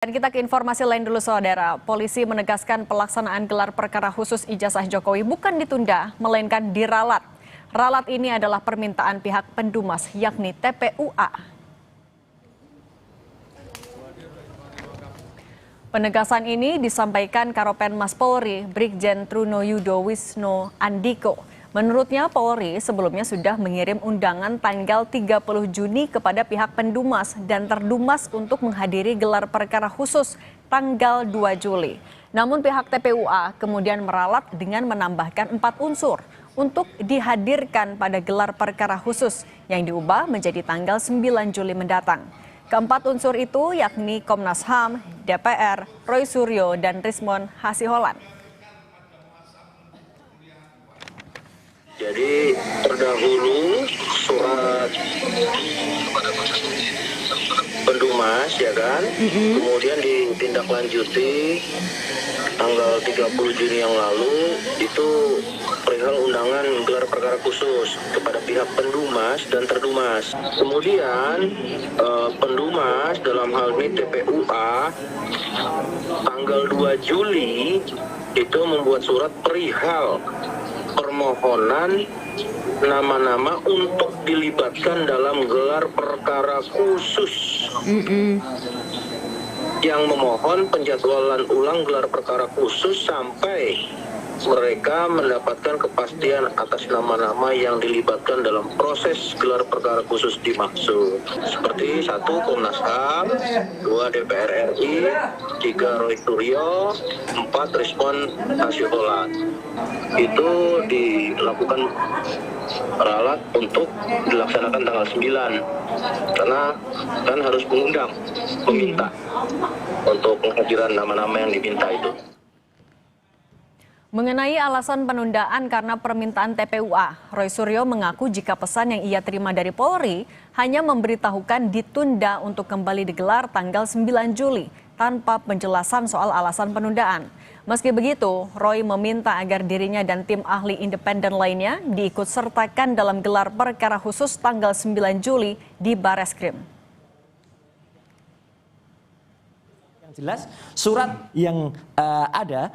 Dan kita ke informasi lain dulu saudara. Polisi menegaskan pelaksanaan gelar perkara khusus ijazah Jokowi bukan ditunda, melainkan diralat. Ralat ini adalah permintaan pihak pendumas yakni TPUA. Penegasan ini disampaikan Karopenmas Polri, Brigjen Truno Yudo Wisno Andiko. Menurutnya Polri sebelumnya sudah mengirim undangan tanggal 30 Juni kepada pihak pendumas dan terdumas untuk menghadiri gelar perkara khusus tanggal 2 Juli. Namun pihak TPUA kemudian meralat dengan menambahkan 4 unsur untuk dihadirkan pada gelar perkara khusus yang diubah menjadi tanggal 9 Juli mendatang. Keempat unsur itu yakni Komnas HAM, DPR, Roy Suryo, dan Rismon Hasiholan. Jadi terdahulu surat pendumas ya kan, kemudian ditindaklanjuti tanggal 30 Juni yang lalu itu perihal undangan gelar perkara khusus kepada pihak pendumas dan terdumas. Kemudian pendumas dalam hal ini TPUA tanggal 2 Juli itu membuat surat perihal permohonan nama-nama untuk dilibatkan dalam gelar perkara khusus yang memohon penjadwalan ulang gelar perkara khusus sampai mereka mendapatkan kepastian atas nama-nama yang dilibatkan dalam proses gelar perkara khusus dimaksud. Seperti 1 Komnas HAM, 2 DPR RI, 3 Roy Suryo, 4 Rismon Hasiholan. Itu dilakukan ralat untuk dilaksanakan tanggal 9 karena kan harus mengundang peminta untuk kehadiran nama-nama yang diminta itu. Mengenai alasan penundaan karena permintaan TPUA, Roy Suryo mengaku jika pesan yang ia terima dari Polri hanya memberitahukan ditunda untuk kembali digelar tanggal 9 Juli tanpa penjelasan soal alasan penundaan. Meski begitu, Roy meminta agar dirinya dan tim ahli independen lainnya diikut sertakan dalam gelar perkara khusus tanggal 9 Juli di Bareskrim. Jelas surat yang ada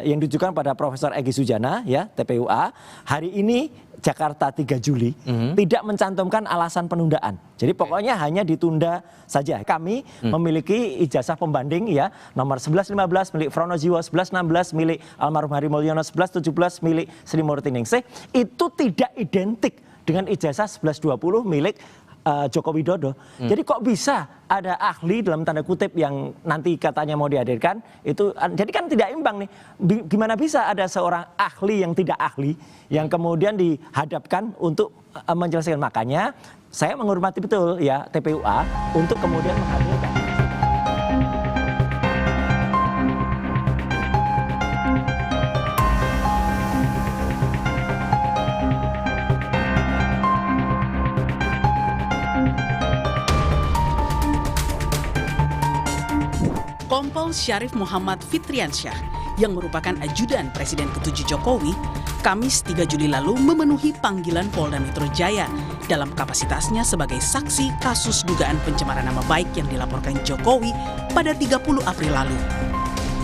yang ditujukan pada Profesor Egy Sujana ya TPUA hari ini Jakarta 3 Juli tidak mencantumkan alasan penundaan. Jadi pokoknya hanya ditunda saja. Kami memiliki ijazah pembanding ya nomor 1115 milik Frono Jiwo, 1116 milik almarhum Hari Mulyono, 1117 milik Sri Murti Ningsih itu tidak identik dengan ijazah 1120 milik Joko Widodo. Jadi kok bisa ada ahli dalam tanda kutip yang nanti katanya mau dihadirkan itu jadi kan tidak imbang nih. Gimana bisa ada seorang ahli yang tidak ahli yang kemudian dihadapkan untuk menjelaskan. Makanya saya menghormati betul ya TPUA untuk kemudian menghadirkan. Kompol Syarif Muhammad Fitriansyah yang merupakan ajudan Presiden ke-7 Jokowi, Kamis 3 Juli lalu memenuhi panggilan Polda Metro Jaya dalam kapasitasnya sebagai saksi kasus dugaan pencemaran nama baik yang dilaporkan Jokowi pada 30 April lalu.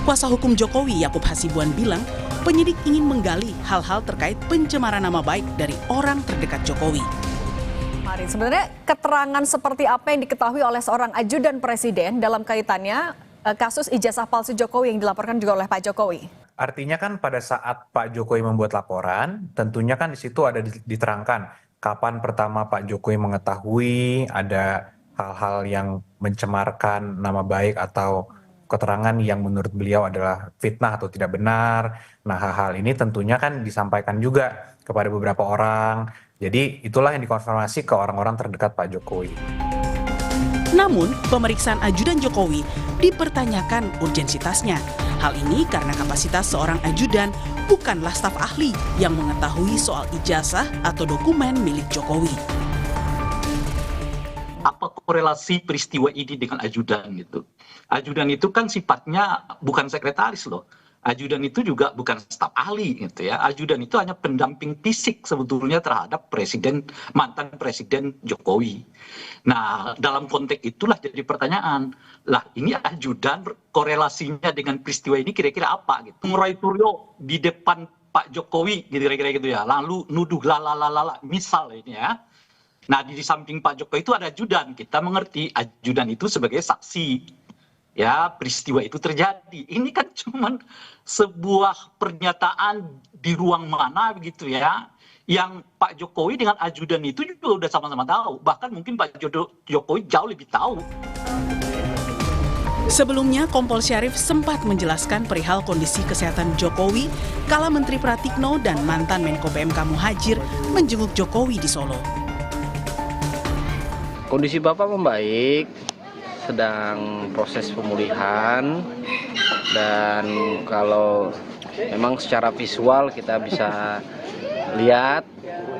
Kuasa hukum Jokowi Yakub Hasibuan bilang penyidik ingin menggali hal-hal terkait pencemaran nama baik dari orang terdekat Jokowi. Mari, sebenarnya keterangan seperti apa yang diketahui oleh seorang ajudan Presiden dalam kaitannya kasus ijazah palsu Jokowi yang dilaporkan juga oleh Pak Jokowi? Artinya kan pada saat Pak Jokowi membuat laporan, tentunya kan di situ ada diterangkan kapan pertama Pak Jokowi mengetahui ada hal-hal yang mencemarkan nama baik atau keterangan yang menurut beliau adalah fitnah atau tidak benar. Nah, hal-hal ini tentunya kan disampaikan juga kepada beberapa orang. Jadi itulah yang dikonfirmasi ke orang-orang terdekat Pak Jokowi. Namun, pemeriksaan ajudan Jokowi dipertanyakan urgensitasnya. Hal ini karena kapasitas seorang ajudan bukanlah staf ahli yang mengetahui soal ijazah atau dokumen milik Jokowi. Apa korelasi peristiwa ini dengan ajudan gitu? Ajudan itu kan sifatnya bukan sekretaris loh. Ajudan itu juga bukan staf ahli gitu ya. Ajudan itu hanya pendamping fisik sebetulnya terhadap mantan presiden Jokowi. Nah, dalam konteks itulah jadi pertanyaan, lah ini ajudan korelasinya dengan peristiwa ini kira-kira apa gitu. Roy Suryo di depan Pak Jokowi gitu kira-kira gitu ya. Lalu nuduh lalalala misal ini ya. Nah, di samping Pak Jokowi itu ada ajudan. Kita mengerti ajudan itu sebagai saksi. Ya, peristiwa itu terjadi. Ini kan cuman sebuah pernyataan di ruang mana begitu ya. Yang Pak Jokowi dengan ajudan itu juga udah sama-sama tahu. Bahkan mungkin Pak Jokowi jauh lebih tahu. Sebelumnya, Kompol Syarif sempat menjelaskan perihal kondisi kesehatan Jokowi kala Menteri Pratikno dan mantan Menko PMK Muhadjir menjenguk Jokowi di Solo. Kondisi Bapak membaik, sedang proses pemulihan, dan kalau memang secara visual kita bisa lihat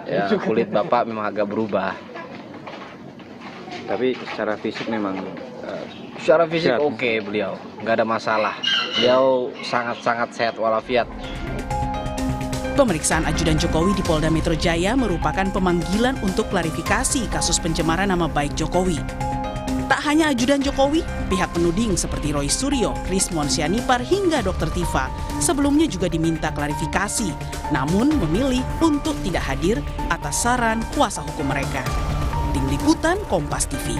ya, kulit Bapak memang agak berubah. Tapi secara fisik memang oke, beliau nggak ada masalah. Beliau sangat-sangat sehat walafiat. Pemeriksaan ajudan Jokowi di Polda Metro Jaya merupakan pemanggilan untuk klarifikasi kasus pencemaran nama baik Jokowi. Tak hanya ajudan Jokowi, pihak penuding seperti Roy Suryo, Rismon Sianipar hingga Dr. Tifa sebelumnya juga diminta klarifikasi, namun memilih untuk tidak hadir atas saran kuasa hukum mereka. Tim Liputan Kompas TV.